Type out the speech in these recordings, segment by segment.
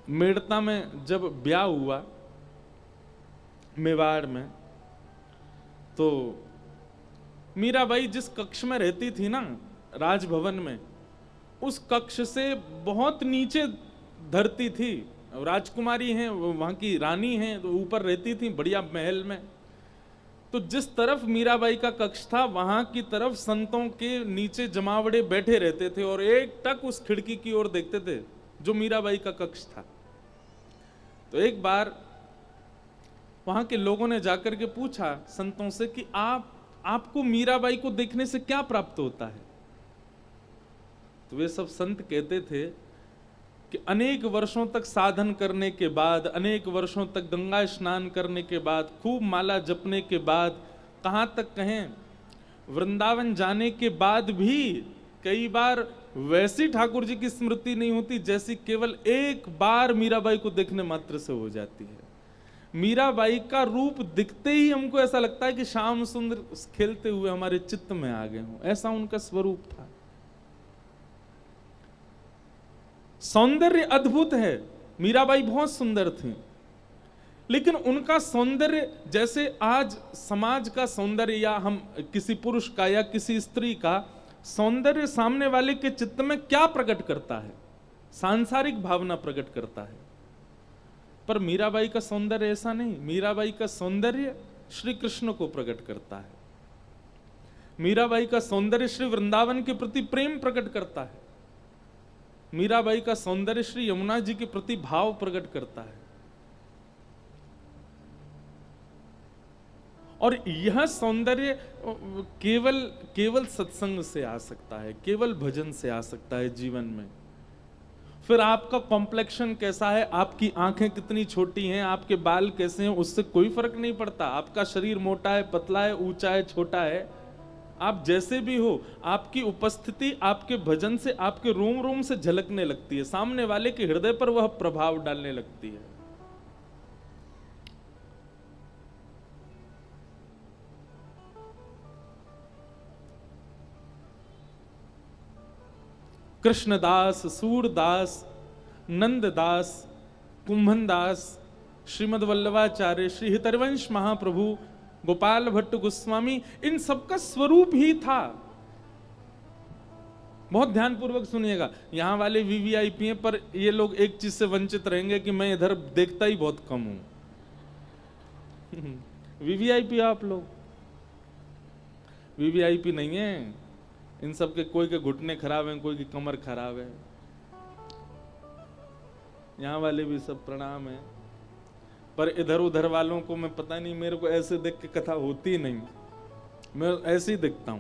मेड़ता में जब ब्याह हुआ मेवाड़ में, तो मीराबाई जिस कक्ष में रहती थी ना राजभवन में, उस कक्ष से बहुत नीचे धरती थी। राजकुमारी हैं, वहां की रानी हैं, तो ऊपर रहती थी बढ़िया महल में। तो जिस तरफ मीराबाई का कक्ष था वहां की तरफ संतों के नीचे जमावड़े बैठे रहते थे और एक टक उस खिड़की की ओर देखते थे जो मीराबाई का कक्ष था। तो एक बार वहां के लोगों ने जाकर के पूछा संतों से कि आपको मीराबाई को देखने से क्या प्राप्त होता है? तो वे सब संत कहते थे कि अनेक वर्षों तक साधन करने के बाद, अनेक वर्षों तक गंगा स्नान करने के बाद, खूब माला जपने के बाद, कहां तक कहें वृंदावन जाने के बाद भी कई बार वैसी ठाकुर जी की स्मृति नहीं होती जैसी केवल एक बार मीराबाई को देखने मात्र से हो जाती है। मीराबाई का रूप दिखते ही हमको ऐसा लगता है कि श्याम सुंदर खेलते हुए हमारे चित्त में आ गए हों, ऐसा उनका स्वरूप था। सौंदर्य अद्भुत है, मीराबाई बहुत सुंदर थी, लेकिन उनका सौंदर्य जैसे आज समाज का सौंदर्य या हम किसी पुरुष का या किसी स्त्री का सौंदर्य सामने वाले के चित्त में क्या प्रकट करता है? सांसारिक भावना प्रकट करता है। पर मीराबाई का सौंदर्य ऐसा नहीं। मीराबाई का सौंदर्य श्री कृष्ण को प्रकट करता है। मीराबाई का सौंदर्य श्री वृंदावन के प्रति प्रेम प्रकट करता है। मीराबाई का सौंदर्य श्री यमुना जी के प्रति भाव प्रकट करता है। और यह सौंदर्य केवल सत्संग से आ सकता है, केवल भजन से आ सकता है जीवन में। फिर आपका कॉम्प्लेक्शन कैसा है, आपकी आंखें कितनी छोटी हैं, आपके बाल कैसे हैं, उससे कोई फर्क नहीं पड़ता। आपका शरीर मोटा है, पतला है, ऊंचा है, छोटा है, आप जैसे भी हो, आपकी उपस्थिति आपके भजन से, आपके रोम रोम से झलकने लगती है, सामने वाले के हृदय पर वह प्रभाव डालने लगती है। कृष्णदास, सूरदास, नंददास, कुंभनदास, श्रीमद वल्लभाचार्य, श्री हितरवंश महाप्रभु, गोपाल भट्ट गोस्वामी, इन सबका स्वरूप ही था। बहुत ध्यानपूर्वक सुनिएगा, यहां वाले वीवीआईपी हैं, पर ये लोग एक चीज से वंचित रहेंगे कि मैं इधर देखता ही बहुत कम हूं। वीवीआईपी आप लोग वीवीआईपी नहीं है। इन सब के कोई के घुटने खराब हैं, कोई की कमर खराब है। यहाँ वाले भी सब प्रणाम है, पर इधर उधर वालों को मैं पता नहीं, मेरे को ऐसे देख के कथा होती नहीं, मैं ऐसे ही दिखता हूं,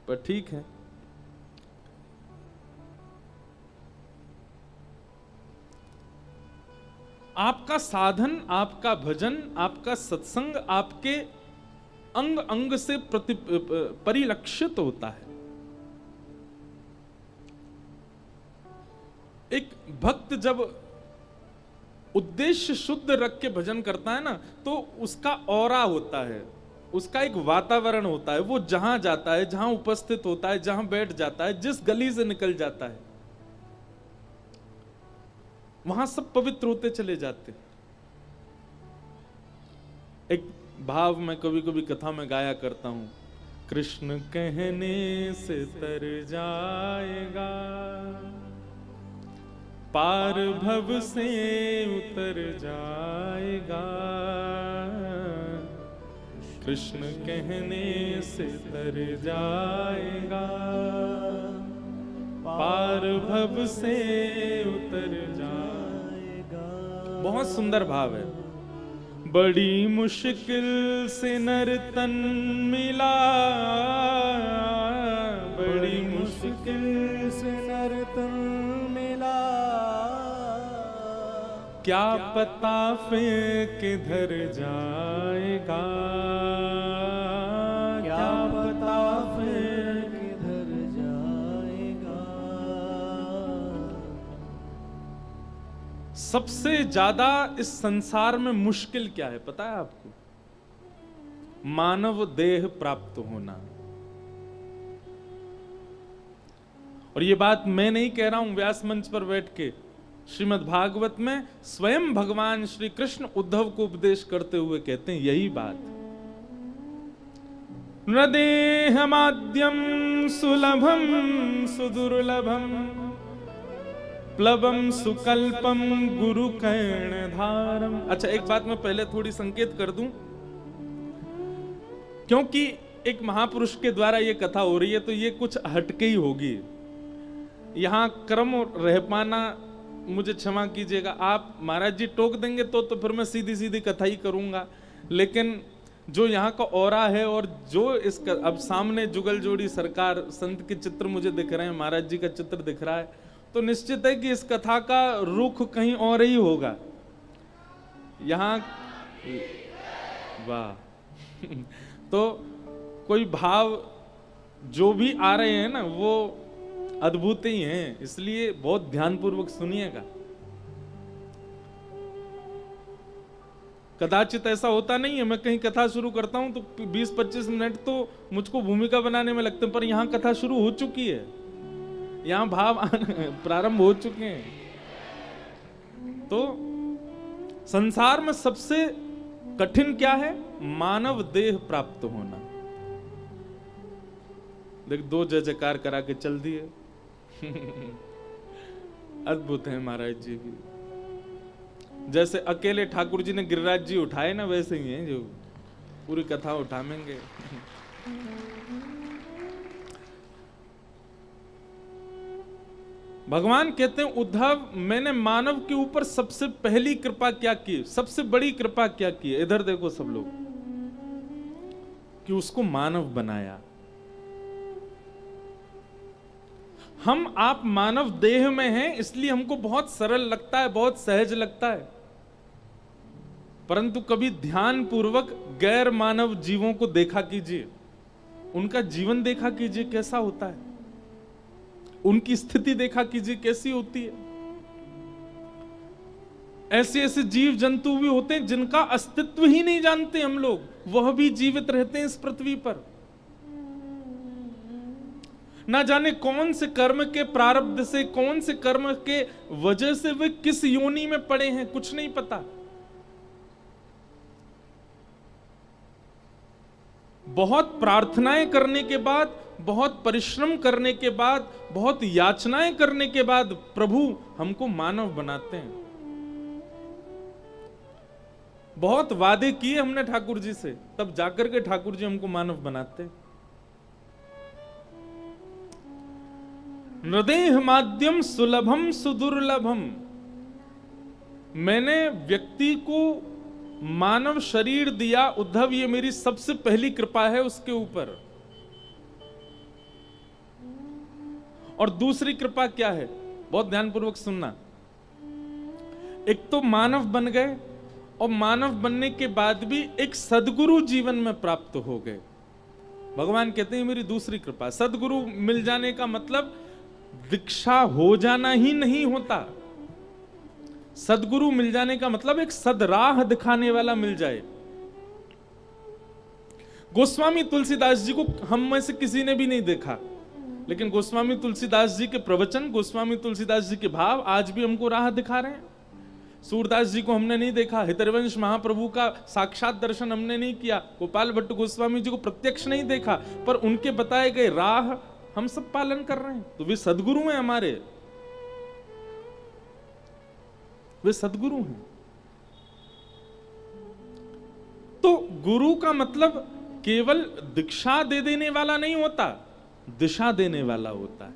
पर ठीक है। आपका साधन, आपका भजन, आपका सत्संग आपके अंग अंग से परिलक्षित होता है। एक भक्त जब उद्देश्य शुद्ध रख के भजन करता है ना, तो उसका ऑरा होता है, उसका एक वातावरण होता है। वो जहां जाता है, जहां उपस्थित होता है, जहां बैठ जाता है, जिस गली से निकल जाता है, वहां सब पवित्र होते चले जाते हैं। एक भाव मैं कभी कभी कथा में गाया करता हूं, कृष्ण कहने से तर जाएगा, पार भव से उतर जाएगा, कृष्ण कहने से तर जाएगा, पार भव से उतर जाएगा। बहुत सुंदर भाव है। बड़ी मुश्किल से नर तन मिला, बड़ी मुश्किल से नर तन मिला, क्या पता फिर किधर जाएगा, क्या पता फिर किधर जाएगा। सबसे ज्यादा इस संसार में मुश्किल क्या है पता है आपको? मानव देह प्राप्त होना। और ये बात मैं नहीं कह रहा हूं व्यास मंच पर बैठ के, श्रीमद् भागवत में स्वयं भगवान श्री कृष्ण उद्धव को उपदेश करते हुए कहते हैं यही बात। नदेहमाद्यम सुलभम सुदुर्लभम प्लवम सुकल्पम गुरु कर्णधारम। अच्छा, एक बात मैं पहले थोड़ी संकेत कर दूं, क्योंकि एक महापुरुष के द्वारा ये कथा हो रही है तो ये कुछ हटके ही होगी। यहां क्रम रह पाना, मुझे क्षमा कीजिएगा, आप महाराज जी टोक देंगे तो फिर मैं सीधी सीधी कथा ही करूंगा, लेकिन जो यहाँ का ऑरा है और जो इसका अब सामने जुगल जोड़ी सरकार संत के चित्र मुझे दिख रहे हैं, महाराज जी का चित्र दिख रहा है, तो निश्चित है कि इस कथा का रुख कहीं और ही होगा। यहाँ वाह तो कोई भाव जो भी आ रहे हैं ना वो अद्भुत ही हैं, इसलिए बहुत ध्यानपूर्वक सुनिएगा। कदाचित ऐसा होता नहीं है, मैं कहीं कथा शुरू करता हूं तो 20-25 मिनट तो मुझको भूमिका बनाने में लगते हैं, पर यहां कथा शुरू हो चुकी है, यहां भाव प्रारंभ हो चुके हैं। तो संसार में सबसे कठिन क्या है? मानव देह प्राप्त होना। देख, 2 जय जयकार करा के चल दिए। अद्भुत है महाराज जी भी। जैसे अकेले ठाकुर जी ने गिरिराज जी उठाए ना, वैसे ही हैं जो पूरी कथा उठाएंगे। भगवान कहते हैं उद्धव, मैंने मानव के ऊपर सबसे पहली कृपा क्या की, सबसे बड़ी कृपा क्या की? इधर देखो सब लोग, कि उसको मानव बनाया। हम आप मानव देह में हैं, इसलिए हमको बहुत सरल लगता है, बहुत सहज लगता है, परंतु कभी ध्यान पूर्वक गैर मानव जीवों को देखा कीजिए, उनका जीवन देखा कीजिए कैसा होता है, उनकी स्थिति देखा कीजिए कैसी होती है। ऐसे ऐसे जीव जंतु भी होते हैं जिनका अस्तित्व ही नहीं जानते हम लोग, वह भी जीवित रहते हैं इस पृथ्वी पर। ना जाने कौन से कर्म के प्रारब्ध से, कौन से कर्म के वजह से वे किस योनि में पड़े हैं, कुछ नहीं पता। बहुत प्रार्थनाएं करने के बाद, बहुत परिश्रम करने के बाद, बहुत याचनाएं करने के बाद प्रभु हमको मानव बनाते हैं। बहुत वादे किए हमने ठाकुर जी से, तब जाकर के ठाकुर जी हमको मानव बनाते हैं। नृदेह माध्यम सुलभम सुदुर्लभम, मैंने व्यक्ति को मानव शरीर दिया उद्धव, ये मेरी सबसे पहली कृपा है उसके ऊपर। और दूसरी कृपा क्या है? बहुत ध्यानपूर्वक सुनना। एक तो मानव बन गए, और मानव बनने के बाद भी एक सदगुरु जीवन में प्राप्त हो गए। भगवान कहते हैं मेरी दूसरी कृपा। सदगुरु मिल जाने का मतलब दीक्षा हो जाना ही नहीं होता। सदगुरु मिल जाने का मतलब एक सदराह दिखाने वाला मिल जाए। गोस्वामी तुलसीदास जी को हम में से किसी ने भी नहीं देखा, लेकिन गोस्वामी तुलसीदास जी के प्रवचन, गोस्वामी तुलसीदास जी के भाव आज भी हमको राह दिखा रहे हैं। सूरदास जी को हमने नहीं देखा, हितरवंश महाप्रभु का साक्षात दर्शन हमने नहीं किया, गोपाल भट्ट गोस्वामी जी को प्रत्यक्ष नहीं देखा, पर उनके बताए गए राह हम सब पालन कर रहे हैं। तो वे सदगुरु हैं हमारे, वे सदगुरु हैं। तो गुरु का मतलब केवल दीक्षा दे देने वाला नहीं होता, दिशा देने वाला होता है।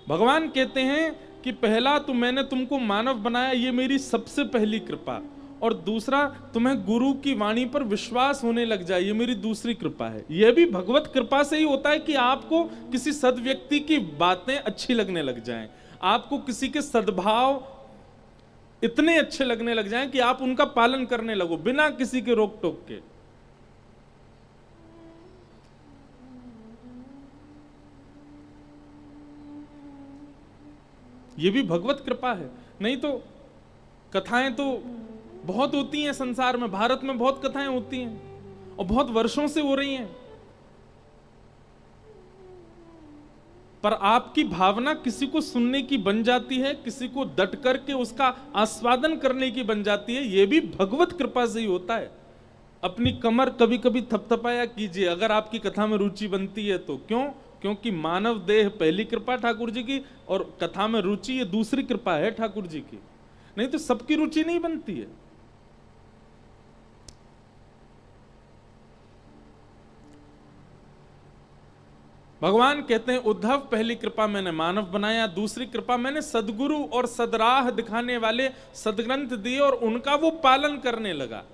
भगवान कहते हैं कि पहला तो मैंने तुमको मानव बनाया, ये मेरी सबसे पहली कृपा, और दूसरा तुम्हें गुरु की वाणी पर विश्वास होने लग जाए, ये मेरी दूसरी कृपा है। यह भी भगवत कृपा से ही होता है कि आपको किसी सद व्यक्ति की बातें अच्छी लगने लग जाएं, आपको किसी के सद्भाव इतने अच्छे लगने लग जाएं कि आप उनका पालन करने लगो बिना किसी के रोक टोक के। यह भी भगवत कृपा है। नहीं तो कथाएं तो बहुत होती हैं संसार में, भारत में बहुत कथाएं होती हैं और बहुत वर्षों से हो रही हैं, पर आपकी भावना किसी को सुनने की बन जाती है, किसी को डट करके उसका आस्वादन करने की बन जाती है, यह भी भगवत कृपा से ही होता है। अपनी कमर कभी कभी थपथपाया कीजिए अगर आपकी कथा में रुचि बनती है तो। क्यों? क्योंकि मानव देह पहली कृपा ठाकुर जी की, और कथा में रुचि ये दूसरी कृपा है ठाकुर जी की। नहीं तो सबकी रुचि नहीं बनती है। भगवान कहते हैं उद्धव, पहली कृपा मैंने मानव बनाया, दूसरी कृपा मैंने सदगुरु और सदराह दिखाने वाले सदग्रंथ दिए और उनका वो पालन करने लगा।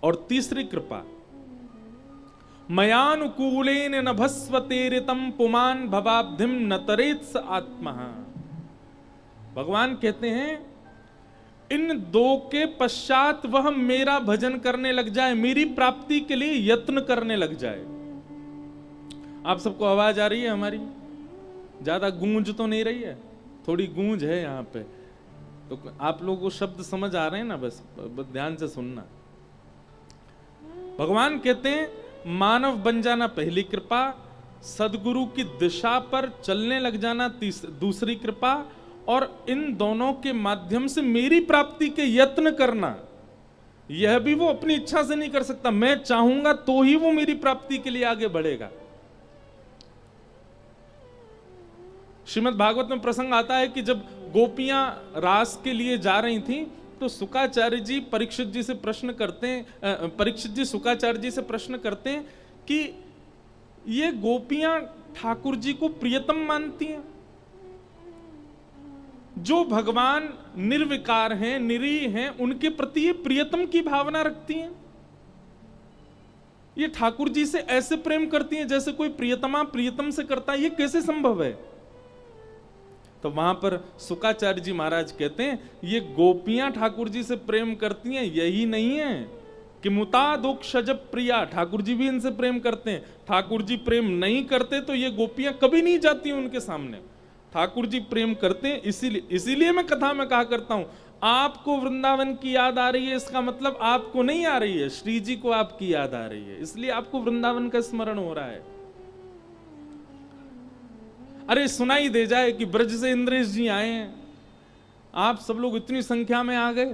और तीसरी कृपा, मयानुकूलेन नभस्वतेरितम पुमान भवाब्धिम न तरेत्स आत्मा। भगवान कहते हैं इन दो के पश्चात वह मेरा भजन करने लग जाए, मेरी प्राप्ति के लिए यत्न करने लग जाए। आप सबको आवाज आ रही है हमारी? ज्यादा गूंज तो नहीं रही है? थोड़ी गूंज है यहाँ पे, तो आप लोगों को शब्द समझ आ रहे हैं ना? बस ध्यान से सुनना। भगवान कहते हैं मानव बन जाना पहली कृपा, सदगुरु की दिशा पर चलने लग जाना दूसरी कृपा, और इन दोनों के माध्यम से मेरी प्राप्ति के यत्न करना, यह भी वो अपनी इच्छा से नहीं कर सकता। मैं चाहूंगा तो ही वो मेरी प्राप्ति के लिए आगे बढ़ेगा। श्रीमद् भागवत में प्रसंग आता है कि जब गोपियां रास के लिए जा रही थीं तो शुकाचार्य जी परीक्षित जी से प्रश्न करते हैं, परीक्षित जी शुकाचार्य जी से प्रश्न करते हैं कि ये गोपियां ठाकुर जी को प्रियतम मानती हैं, जो भगवान निर्विकार हैं, निरीह हैं, उनके प्रति ये प्रियतम की भावना रखती हैं, ये ठाकुर जी से ऐसे प्रेम करती हैं जैसे कोई प्रियतमा प्रियतम से करता है, ये कैसे संभव है? तो वहां पर शुकाचार्य जी महाराज कहते हैं ये गोपियां ठाकुर जी से प्रेम करती हैं, यही नहीं है कि मुतादोक्षज प्रिया, ठाकुर जी भी इनसे प्रेम करते हैं। ठाकुर जी प्रेम नहीं करते तो ये गोपियां कभी नहीं जाती उनके सामने। ठाकुर जी प्रेम करते हैं, इसीलिए मैं कथा में कहा करता हूं आपको वृंदावन की याद आ रही है, इसका मतलब आपको नहीं आ रही है, श्री जी को आपकी याद आ रही है, इसलिए आपको वृंदावन का स्मरण हो रहा है। अरे सुनाई दे जाए कि ब्रज से इंद्रेश जी आए हैं, आप सब लोग इतनी संख्या में आ गए,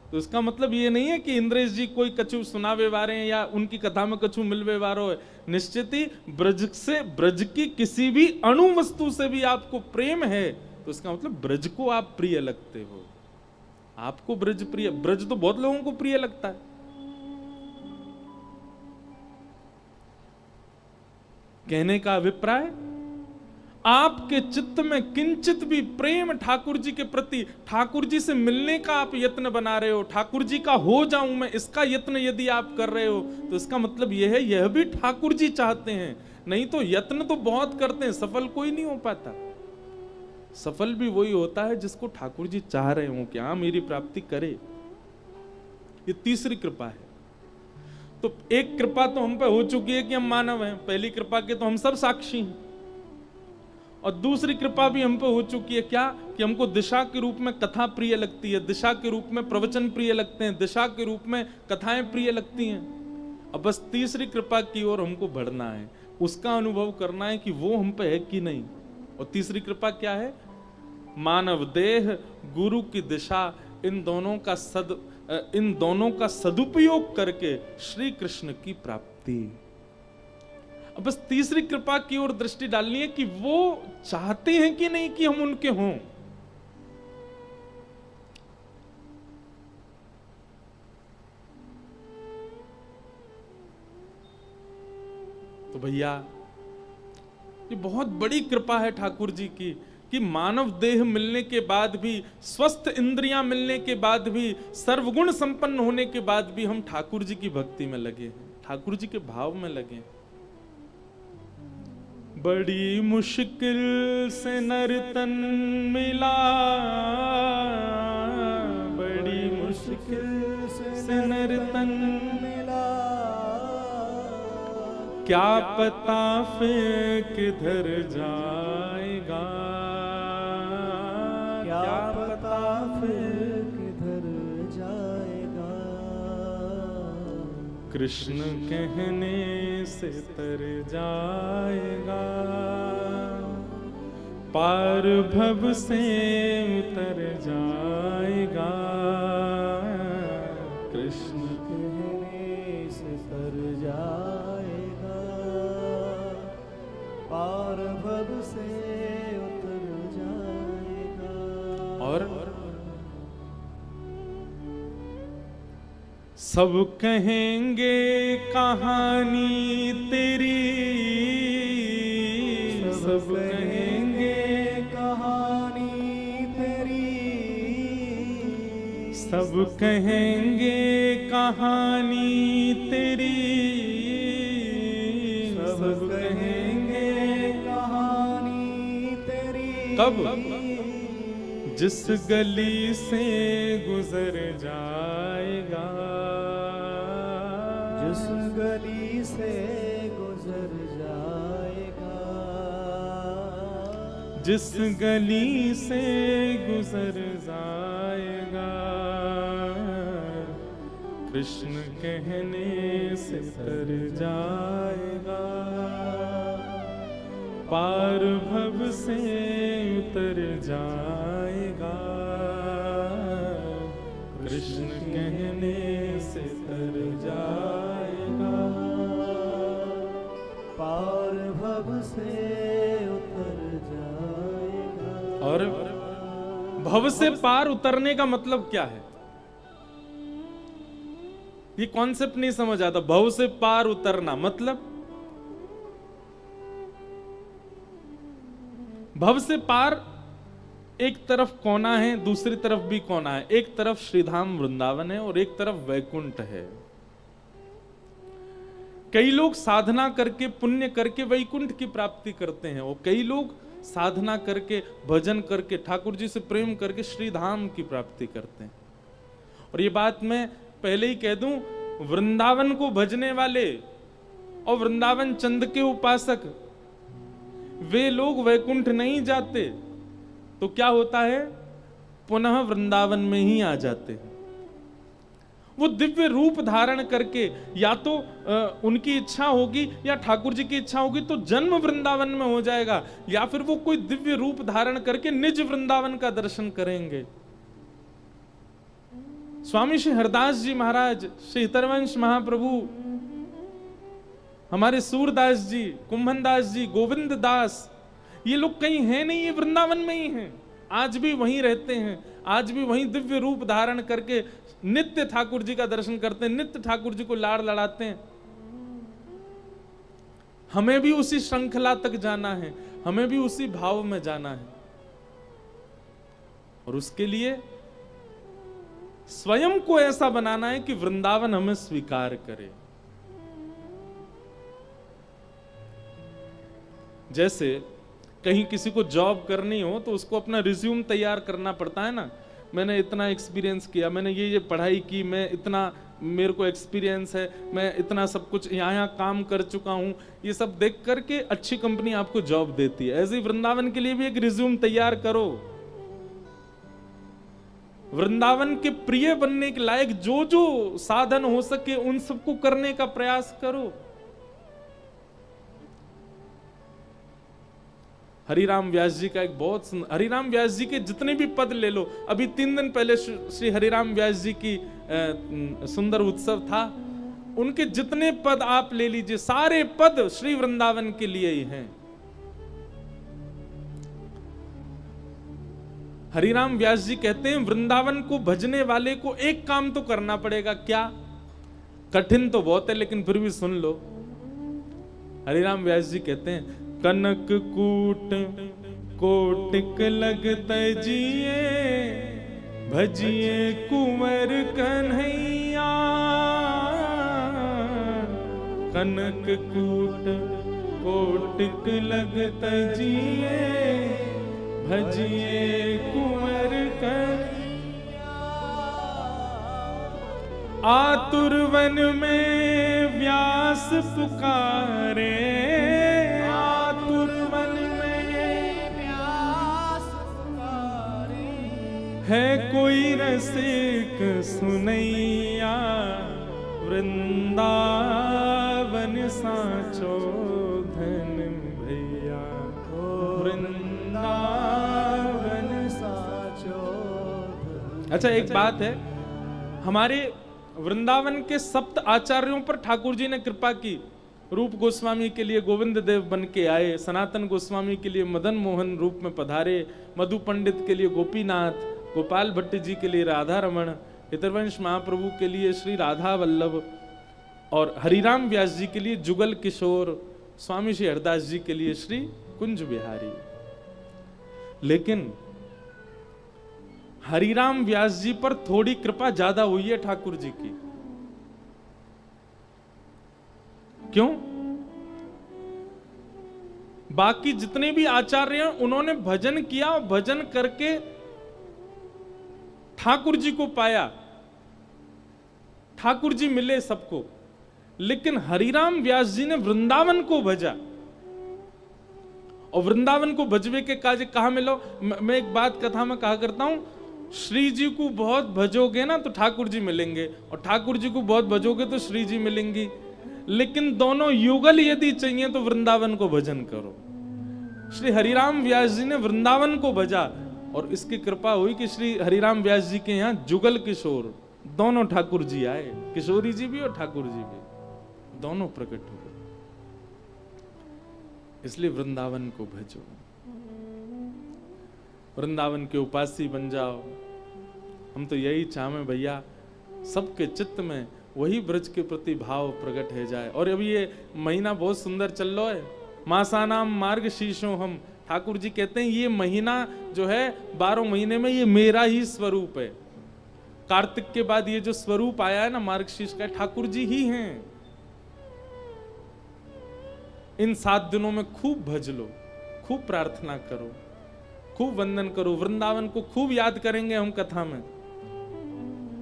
तो इसका मतलब ये नहीं है कि इंद्रेश जी कोई कछु सुनावे वारे हैं या उनकी कथा में कछु मिलवे वारो है। निश्चित ही ब्रज से, ब्रज की किसी भी अणु वस्तु से भी आपको प्रेम है तो इसका मतलब ब्रज को आप प्रिय लगते हो। आपको ब्रज प्रिय, ब्रज तो बहुत लोगों को प्रिय लगता है। कहने का अभिप्राय, आपके चित्त में किंचित भी प्रेम ठाकुर जी के प्रति, ठाकुर जी से मिलने का आप यत्न बना रहे हो, ठाकुर जी का हो जाऊं मैं, इसका यत्न यदि आप कर रहे हो तो इसका मतलब यह है यह भी ठाकुर जी चाहते हैं। नहीं तो यत्न तो बहुत करते हैं, सफल कोई नहीं हो पाता। सफल भी वही होता है जिसको ठाकुर जी चाह रहे हो कि हाँ मेरी प्राप्ति करे। ये तीसरी कृपा है। तो एक कृपा तो हम पे हो चुकी है कि हम मानव हैं, पहली कृपा के तो हम सब साक्षी हैं, और दूसरी कृपा भी हम पे हो चुकी है क्या, कि हमको दिशा के रूप में कथा प्रिय लगती है, दिशा के रूप में प्रवचन प्रिय लगते हैं, दिशा के रूप में कथाएं प्रिय लगती हैं। अब बस तीसरी कृपा की ओर हमको बढ़ना है, उसका अनुभव करना है कि वो हम पे है कि नहीं। और तीसरी कृपा क्या है? मानव देह, गुरु की दिशा, इन दोनों का सदुपयोग करके श्री कृष्ण की प्राप्ति। अब बस तीसरी कृपा की ओर दृष्टि डालनी है कि वो चाहते हैं कि नहीं कि हम उनके हों। तो भैया ये बहुत बड़ी कृपा है ठाकुर जी की कि मानव देह मिलने के बाद भी, स्वस्थ इंद्रियां मिलने के बाद भी, सर्वगुण संपन्न होने के बाद भी हम ठाकुर जी की भक्ति में लगे हैं, ठाकुर जी के भाव में लगे हैं। बड़ी मुश्किल से नर्तन मिला, बड़ी मुश्किल से नर्तन मिला, क्या पता फिर किधर जाएगा, क्या पता फिर किधर जाएगा। कृष्ण कहने से तर जाएगा, पार भव से उतर जाएगा। कृष्ण कहने से तर जाएगा, पार भव से उतर जाएगा। और सब कहेंगे कहानी तेरी, सब कहेंगे कहानी तेरी, सब कहेंगे कहानी तेरी, सब कहेंगे कहानी तेरी। कब? जिस गली से गुजर जाएगा, जिस गली से गुजर जाएगा, जिस गली से गुजर जाएगा। कृष्ण कहने से तर जाएगा, पार भव से उतर जाएगा। कृष्ण कहने से तर जाएगा, पार भव से उतर जाएगा। और भव से पार उतरने का मतलब क्या है? ये कॉन्सेप्ट नहीं समझ आता। भव से पार उतरना मतलब, भव से पार एक तरफ कोना है, दूसरी तरफ भी कोना है। एक तरफ श्रीधाम वृंदावन है और एक तरफ वैकुंठ है। कई लोग साधना करके, पुण्य करके वैकुंठ की प्राप्ति करते हैं, और कई लोग साधना करके, भजन करके, ठाकुर जी से प्रेम करके श्रीधाम की प्राप्ति करते हैं। और ये बात मैं पहले ही कह दूं, वृंदावन को भजने वाले और वृंदावन चंद के उपासक, वे लोग वैकुंठ नहीं जाते तो क्या होता है? पुनः वृंदावन में ही आ जाते हैं। वो दिव्य रूप धारण करके, या तो उनकी इच्छा होगी या ठाकुर जी की इच्छा होगी तो जन्म वृंदावन में हो जाएगा, या फिर वो कोई दिव्य रूप धारण करके निज वृंदावन का दर्शन करेंगे। स्वामी श्री हरदास जी महाराज, श्री हितरवंश महाप्रभु, हमारे सूरदास जी, कुंभन दास जी, गोविंद दास, ये लोग कहीं हैं नहीं, ये वृंदावन में ही हैं। आज भी वहीं रहते हैं, आज भी वहीं दिव्य रूप धारण करके नित्य ठाकुर जी का दर्शन करते हैं, नित्य ठाकुर जी को लाड़ लड़ाते हैं। हमें भी उसी श्रृंखला तक जाना है, हमें भी उसी भाव में जाना है, और उसके लिए स्वयं को ऐसा बनाना है कि वृंदावन हमें स्वीकार करे। जैसे कहीं किसी को जॉब करनी हो तो उसको अपना रिज्यूम तैयार करना पड़ता है ना। मैंने इतना एक्सपीरियंस किया, मैंने ये पढ़ाई की, मैं इतना, मेरे को एक्सपीरियंस है, मैं इतना सब कुछ यहाँ काम कर चुका हूँ, ये सब देख करके अच्छी कंपनी आपको जॉब देती है। ऐसे ही वृंदावन के लिए भी एक रिज्यूम तैयार करो। वृंदावन के प्रिय बनने के लायक जो जो साधन हो सके उन सबको करने का प्रयास करो। हरिराम व्यास जी का एक बहुत, हरिराम व्यास जी के जितने भी पद ले लो, अभी 3 दिन पहले श्री हरिराम व्यास जी की सुंदर उत्सव था, उनके जितने पद आप ले लीजिए, सारे पद श्री वृंदावन के लिए ही हैं। हरिराम व्यास जी कहते हैं, वृंदावन को भजने वाले को एक काम तो करना पड़ेगा। क्या? कठिन तो बहुत है लेकिन फिर भी सुन लो। हरिराम व्यास जी कहते हैं, कनक कूट कोटिक लगत जिए, भजिए कुंवर कन्हैया। कनक कूट कोटिक लगत जिए, भजिए कुंवर कन्हैया। आतुर वन में व्यास पुकारे, है कोई रसिक सुनैया। वृंदावन साचो धन भैया, वृंदावन साचो धन। अच्छा, एक बात है, हमारे वृंदावन के सप्त आचार्यों पर ठाकुर जी ने कृपा की। रूप गोस्वामी के लिए गोविंद देव बन के आए, सनातन गोस्वामी के लिए मदन मोहन रूप में पधारे, मधु पंडित के लिए गोपीनाथ, गोपाल भट्ट जी के लिए राधा रमण, हितवंश महाप्रभु के लिए श्री राधा वल्लभ, और हरिराम व्यास जी के लिए जुगल किशोर, स्वामी श्री हरदास जी के लिए श्री कुंज बिहारी। लेकिन हरिराम व्यास जी पर थोड़ी कृपा ज्यादा हुई है ठाकुर जी की। क्यों? बाकी जितने भी आचार्य हैं उन्होंने भजन किया, भजन करके ठाकुर जी को पाया, ठाकुर जी मिले सबको। लेकिन हरिराम व्यास जी ने वृंदावन को भजा, और वृंदावन को भजवे के काज कहां मिलो। मैं एक बात कथा में कहा करता हूं, श्री जी को बहुत भजोगे ना तो ठाकुर जी मिलेंगे, और ठाकुर जी को बहुत भजोगे तो श्री जी मिलेंगी। लेकिन दोनों युगल यदि चाहिए तो वृंदावन को भजन करो। श्री हरिराम व्यास जी ने वृंदावन को भजा, और इसकी कृपा हुई कि श्री हरिराम व्यास जी के यहाँ जुगल किशोर दोनों ठाकुर जी आए, किशोरी जी भी और ठाकुर जी भी, दोनों प्रकट हो गए। इसलिए वृंदावन को भजो, वृंदावन के उपासी बन जाओ। हम तो यही चाहें भैया, सबके चित्त में वही ब्रज के प्रति भाव प्रकट है जाए। और अभी ये महीना बहुत सुंदर चल रहा है, मासानाम मार्ग शीशो हम। ठाकुर जी कहते हैं ये महीना जो है 12 महीने में ये मेरा ही स्वरूप है। कार्तिक के बाद ये जो स्वरूप आया है ना मार्गशीर्ष का, ठाकुर जी ही हैं। इन 7 दिनों में खूब भज लो, खूब प्रार्थना करो, खूब वंदन करो, वृंदावन को खूब याद करेंगे हम कथा में,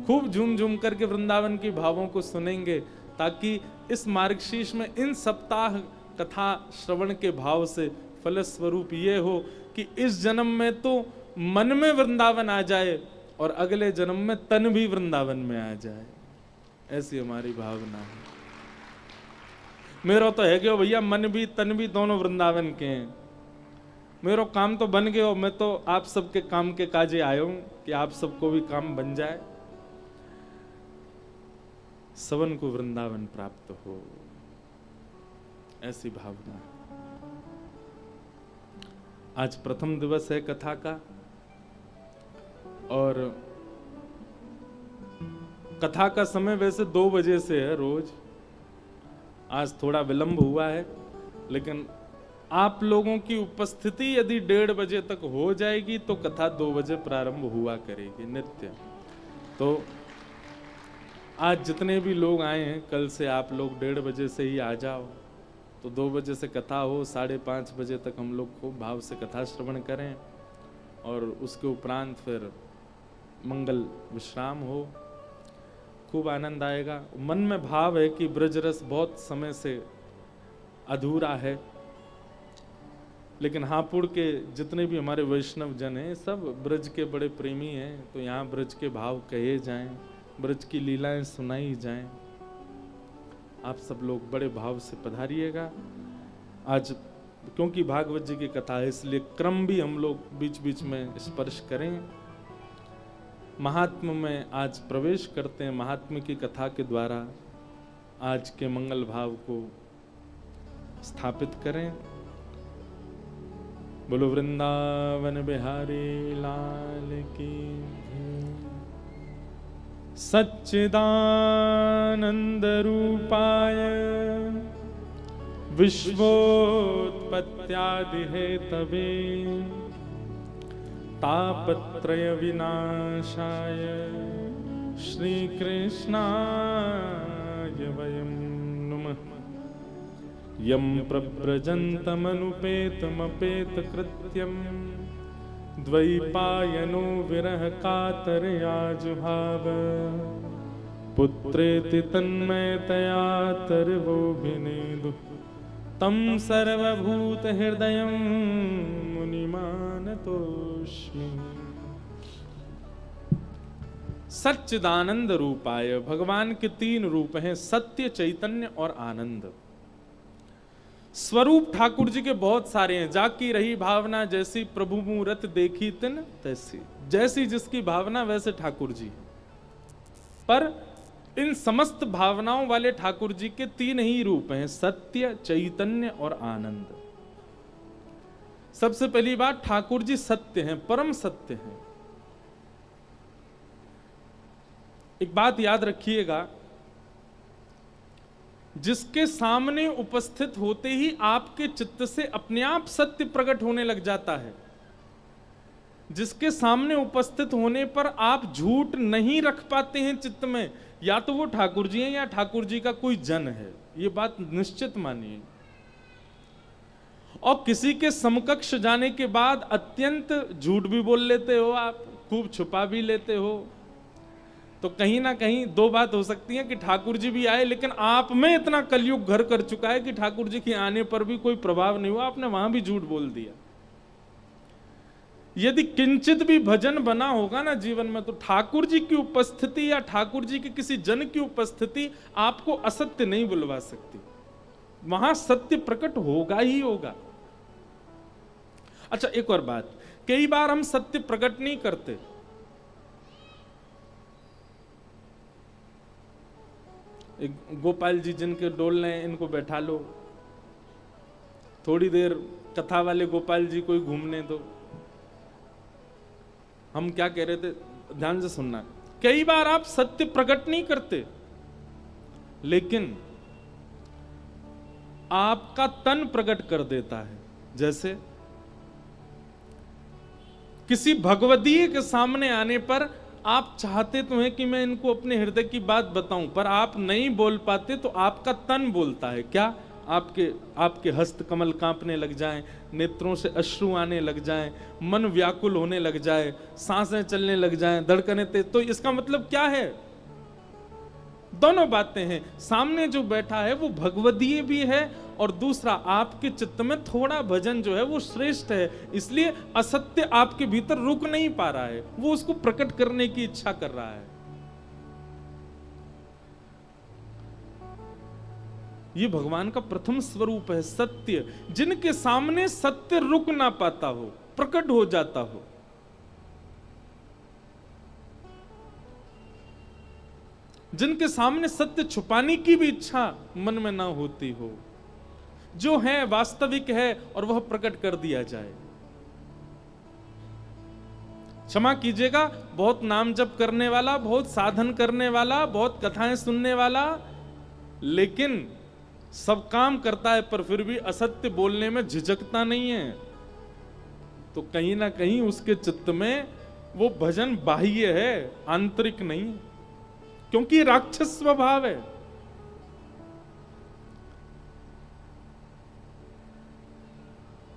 खूब झूम झूम करके वृंदावन के भावों को सुनेंगे, ताकि इस मार्गशीर्ष में इन सप्ताह कथा श्रवण के भाव से फलस्वरूप ये हो कि इस जन्म में तो मन में वृंदावन आ जाए और अगले जन्म में तन भी वृंदावन में आ जाए। ऐसी हमारी भावना है। मेरा तो है कि भैया मन भी तन भी दोनों वृंदावन के हैं। मेरा काम तो बन गया, मैं तो आप सबके काम के काजे आया हूं कि आप सबको भी काम बन जाए, सबन को वृंदावन प्राप्त हो, ऐसी भावना है। आज प्रथम दिवस है कथा का, और कथा का समय वैसे 2 बजे से है रोज। आज थोड़ा विलंब हुआ है, लेकिन आप लोगों की उपस्थिति यदि 1:30 बजे तक हो जाएगी तो कथा 2 बजे प्रारंभ हुआ करेगी नित्य। तो आज जितने भी लोग आए हैं, कल से आप लोग 1:30 बजे से ही आ जाओ, तो 2 बजे से कथा हो, 5:30 बजे तक हम लोग खूब भाव से कथा श्रवण करें, और उसके उपरांत फिर मंगल विश्राम हो, खूब आनंद आएगा। मन में भाव है कि ब्रज रस बहुत समय से अधूरा है, लेकिन हापुड़ के जितने भी हमारे वैष्णव जन हैं सब ब्रज के बड़े प्रेमी हैं, तो यहाँ ब्रज के भाव कहे जाएं, ब्रज की लीलाएं सुनाई जाएं। आप सब लोग बड़े भाव से पधारिएगा। आज क्योंकि भागवत जी की कथा है, इसलिए क्रम भी हम लोग बीच बीच में स्पर्श करें। महात्म में आज प्रवेश करते हैं, महात्म की कथा के द्वारा आज के मंगल भाव को स्थापित करें। बोलो वृंदावन बिहारी लाल की। सच्चिदानंद रूपाय विश्वोत्पत्त्यादि हेतवे तापत्रय विनाशाय श्री कृष्णाय वयं नुमः। यं प्रव्रजन्तमनुपेतमपेतकृत्यं द्वैपायनो विरह कातरया जुहाव। पुत्रेति तन्मयतया तर्वोऽभिनेदुः तं सर्वभूतहृदयं मुनिमानतोऽस्मि। सच्चिदानंद रूपाय। भगवान के 3 रूप हैं, सत्य, चैतन्य और आनंद। स्वरूप ठाकुर जी के बहुत सारे हैं। जाकी रही भावना जैसी, प्रभु मूरत देखी तिन तैसी। जैसी जिसकी भावना वैसे ठाकुर जी। पर इन समस्त भावनाओं वाले ठाकुर जी के 3 ही रूप हैं, सत्य, चैतन्य और आनंद। सबसे पहली बात, ठाकुर जी सत्य हैं, परम सत्य हैं। एक बात याद रखिएगा, जिसके सामने उपस्थित होते ही आपके चित्त से अपने आप सत्य प्रकट होने लग जाता है, जिसके सामने उपस्थित होने पर आप झूठ नहीं रख पाते हैं चित्त में, या तो वो ठाकुर जी हैं या ठाकुर जी का कोई जन है। ये बात निश्चित मानिए। और किसी के समकक्ष जाने के बाद अत्यंत झूठ भी बोल लेते हो आप, खूब छुपा भी लेते हो, तो कहीं ना कहीं 2 बात हो सकती है कि ठाकुर जी भी आए, लेकिन आप में इतना कलयुग घर कर चुका है कि ठाकुर जी के आने पर भी कोई प्रभाव नहीं हुआ, आपने वहां भी झूठ बोल दिया। यदि किंचित भी भजन बना होगा ना जीवन में, तो ठाकुर जी की उपस्थिति या ठाकुर जी के किसी जन की उपस्थिति आपको असत्य नहीं बुलवा सकती, वहां सत्य प्रकट होगा ही होगा। अच्छा, एक और बात, कई बार हम सत्य प्रकट नहीं करते। एक गोपाल जी जिनके डोल रहे हैं, इनको बैठा लो, थोड़ी देर कथा वाले गोपाल जी को घूमने दो। हम क्या कह रहे थे, ध्यान से सुनना। कई बार आप सत्य प्रकट नहीं करते, लेकिन आपका तन प्रकट कर देता है। जैसे किसी भगवदीय के सामने आने पर आप चाहते तो हैं कि मैं इनको अपने हृदय की बात बताऊं, पर आप नहीं बोल पाते, तो आपका तन बोलता है। क्या? आपके हस्त कमल कांपने लग जाएं, नेत्रों से अश्रु आने लग जाएं, मन व्याकुल होने लग जाए, सांसें चलने लग जाएं, धड़कनें तेज। तो इसका मतलब क्या है? दोनों बातें हैं। सामने जो बैठा है वो भगवदीय भी है, और दूसरा आपके चित्त में थोड़ा भजन जो है वो श्रेष्ठ है, इसलिए असत्य आपके भीतर रुक नहीं पा रहा है, वो उसको प्रकट करने की इच्छा कर रहा है। ये भगवान का प्रथम स्वरूप है, सत्य। जिनके सामने सत्य रुक ना पाता हो, प्रकट हो जाता हो। जिनके सामने सत्य छुपाने की भी इच्छा मन में ना होती हो, जो है वास्तविक है और वह प्रकट कर दिया जाए। क्षमा कीजिएगा, बहुत नाम जप करने वाला, बहुत साधन करने वाला, बहुत कथाएं सुनने वाला, लेकिन सब काम करता है पर फिर भी असत्य बोलने में झिझकता नहीं है, तो कहीं ना कहीं उसके चित्त में वो भजन बाह्य है, आंतरिक नहीं, क्योंकि राक्षस स्वभाव है।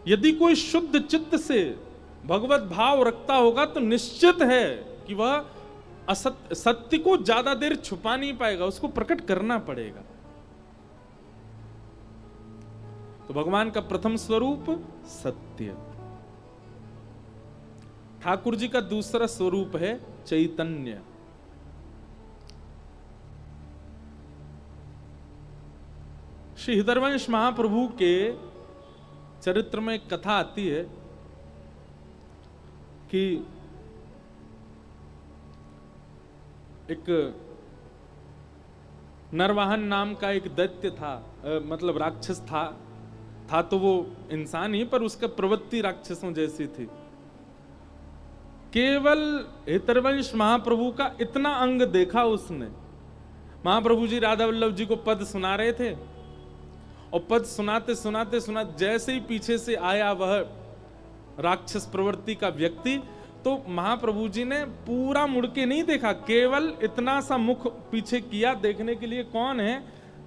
यदि कोई शुद्ध चित्त से भगवत भाव रखता होगा तो निश्चित है कि वह सत्य को ज्यादा देर छुपा नहीं पाएगा, उसको प्रकट करना पड़ेगा। तो भगवान का प्रथम स्वरूप सत्य। ठाकुर जी का दूसरा स्वरूप है चैतन्य। श्री हृदयवंश महाप्रभु के चरित्र में एक कथा आती है कि एक नरवाहन नाम का एक दैत्य था, मतलब राक्षस था तो वो इंसान ही, पर उसका प्रवृत्ति राक्षसों जैसी थी। केवल हितरवंश महाप्रभु का इतना अंग देखा उसने। महाप्रभु जी राधा वल्लभ जी को पद सुना रहे थे, और पद सुनाते सुनाते जैसे ही पीछे से आया वह राक्षस प्रवृत्ति का व्यक्ति, तो महाप्रभु जी ने पूरा मुड़ के नहीं देखा, केवल इतना सा मुख पीछे किया देखने के लिए कौन है,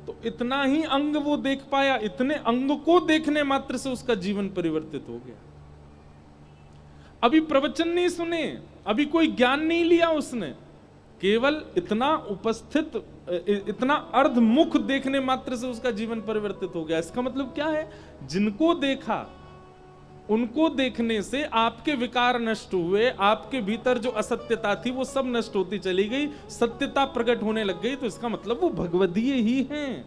तो इतना ही अंग वो देख पाया। इतने अंग को देखने मात्र से उसका जीवन परिवर्तित हो गया। अभी प्रवचन नहीं सुने, अभी कोई ज्ञान नहीं लिया उसने, केवल इतना उपस्थित, इतना अर्धमुख देखने मात्र से उसका जीवन परिवर्तित हो गया। इसका मतलब क्या है? जिनको देखा उनको देखने से आपके विकार नष्ट हुए, आपके भीतर जो असत्यता थी वो सब नष्ट होती चली गई, सत्यता प्रकट होने लग गई। तो इसका मतलब वो भगवदीय ही हैं।